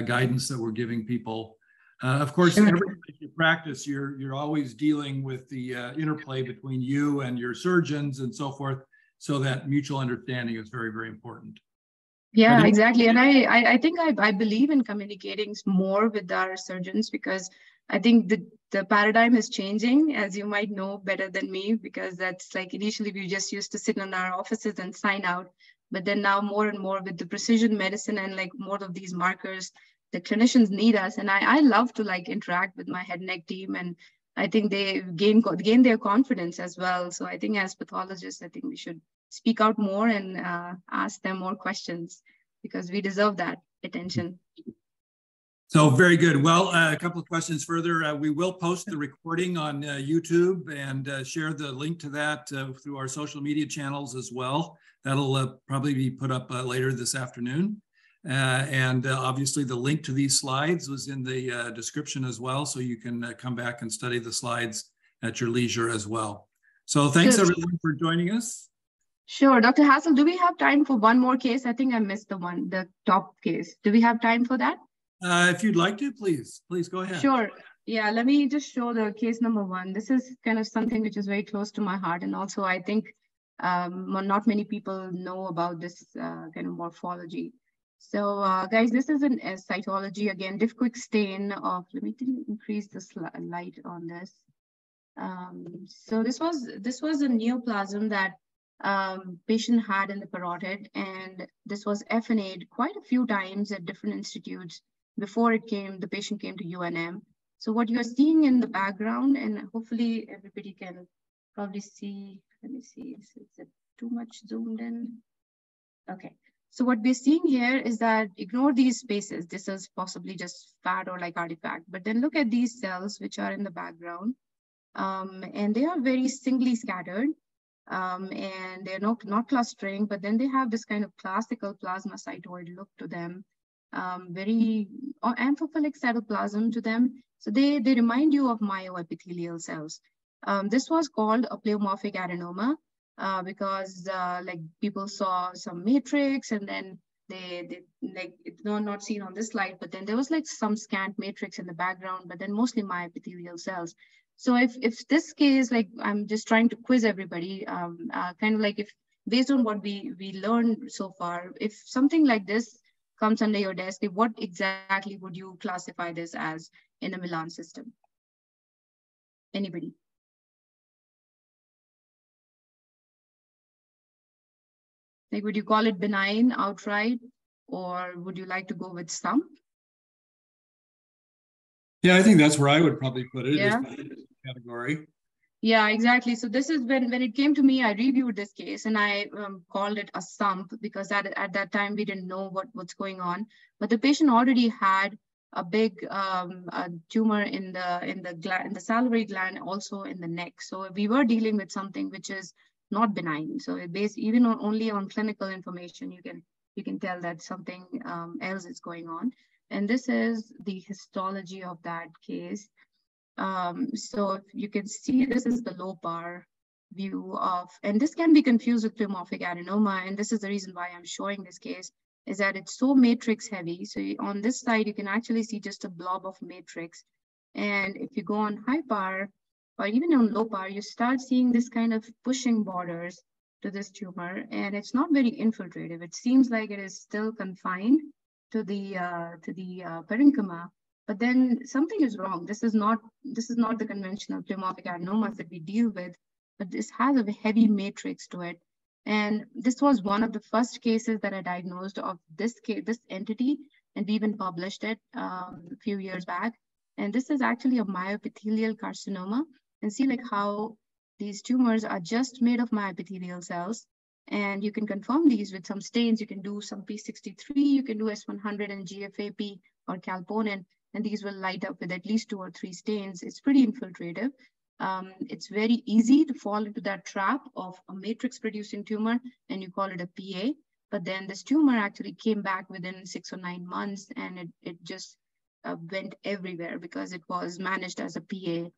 guidance that we're giving people. Of course, every time you practice, you're always dealing with the interplay between you and your surgeons and so forth. So that mutual understanding is very, very important. Yeah, exactly. And I think I believe in communicating more with our surgeons, because I think the paradigm is changing, as you might know better than me, because that's like initially we just used to sit in our offices and sign out. But then now more and more with the precision medicine and like more of these markers, the clinicians need us. And I love to like interact with my head and neck team. And I think they gain their confidence as well. So I think as pathologists, I think we should speak out more and ask them more questions, because we deserve that attention. So very good. Well, a couple of questions further. We will post the recording on YouTube and share the link to that through our social media channels as well. That'll probably be put up later this afternoon. And obviously the link to these slides was in the description as well, so you can come back and study the slides at your leisure as well. So thanks everyone for joining us. Sure. Dr. Hassel, do we have time for one more case? I think I missed the top case. Do we have time for that? If you'd like to, please go ahead. Sure. Yeah, let me just show the case number 1. This is kind of something which is very close to my heart. And also I think not many people know about this kind of morphology. So guys, this is a cytology, again, diff quick stain of, let me increase the light on this. So this was a neoplasm that patient had in the parotid, and this was FNA'd quite a few times at different institutes before the patient came to UNM. So what you're seeing in the background, and hopefully everybody can probably see, let me see, is it too much zoomed in? Okay, so what we're seeing here is that ignore these spaces. This is possibly just fat or like artifact, but then look at these cells which are in the background, and they are very singly scattered. And they're not clustering, but then they have this kind of classical plasmacytoid look to them, very amphiphilic cytoplasm to them. So they remind you of myoepithelial cells. This was called a pleomorphic adenoma because like people saw some matrix, and then they like, it's not seen on this slide, but then there was like some scant matrix in the background, but then mostly myoepithelial cells. So if this case, like I'm just trying to quiz everybody, kind of like if based on what we learned so far, if something like this comes under your desk, what exactly would you classify this as in the Milan system? Anybody? Like, would you call it benign outright, or would you like to go with some? Yeah, I think that's where I would probably put it. Yeah. Category. Yeah, exactly. So this is when it came to me, I reviewed this case and I called it a sump, because at that time we didn't know what's going on. But the patient already had a big a tumor in the salivary gland, also in the neck. So we were dealing with something which is not benign. So it based even only on clinical information, you can tell that something else is going on. And this is the histology of that case. So if you can see, this is the lopar view of, and this can be confused with pleomorphic adenoma. And this is the reason why I'm showing this case, is that it's so matrix heavy. So on this side, you can actually see just a blob of matrix. And if you go on high par, or even on low par, you start seeing this kind of pushing borders to this tumor. And it's not very infiltrative. It seems like it is still confined to the parenchyma. But then something is wrong. This is not the conventional pleomorphic adenomas that we deal with, but this has a heavy matrix to it. And this was one of the first cases that I diagnosed of this entity, and we even published it a few years back. And this is actually a myoepithelial carcinoma. And see like how these tumors are just made of myoepithelial cells. And you can confirm these with some stains. You can do some P63, you can do S100 and GFAP or calponin, and these will light up with at least 2 or 3 stains. It's pretty infiltrative. It's very easy to fall into that trap of a matrix producing tumor, and you call it a PA. But then this tumor actually came back within 6 or 9 months, and it just went everywhere because it was managed as a PA.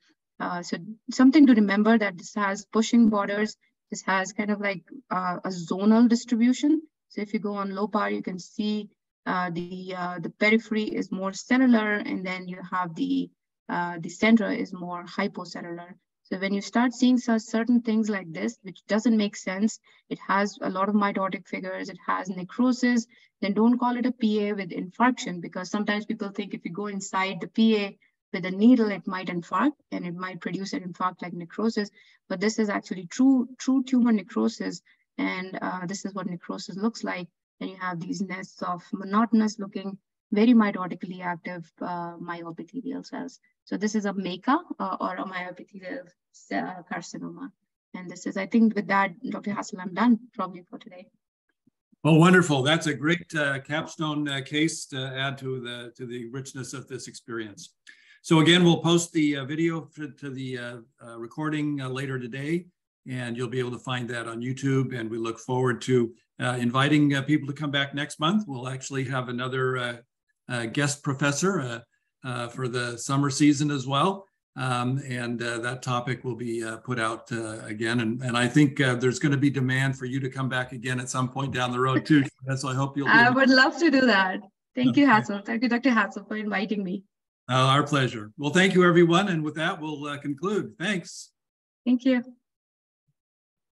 So something to remember, that this has pushing borders. This has kind of like a zonal distribution. So if you go on low par, you can see the periphery is more cellular, and then you have the center is more hypocellular. So when you start seeing certain things like this, which doesn't make sense, it has a lot of mitotic figures, it has necrosis, then don't call it a PA with infarction, because sometimes people think if you go inside the PA with a needle, it might infarct and it might produce an infarct like necrosis. But this is actually true tumor necrosis. And this is what necrosis looks like. And you have these nests of monotonous looking, very mitotically active myoepithelial cells. So this is a MACA or a myoepithelial carcinoma. And this is, I think with that, Dr. Hassel, I'm done probably for today. Oh, wonderful. That's a great capstone case to add to the richness of this experience. So again, we'll post the video to the recording later today, and you'll be able to find that on YouTube. And we look forward to inviting people to come back next month. We'll actually have another guest professor for the summer season as well. And that topic will be put out again. And I think there's going to be demand for you to come back again at some point down the road too. So I hope you'll be I would love to do that. Thank you, Hassel. Thank you, Dr. Hassel, for inviting me. Our pleasure. Well, thank you, everyone. And with that, we'll conclude. Thanks. Thank you.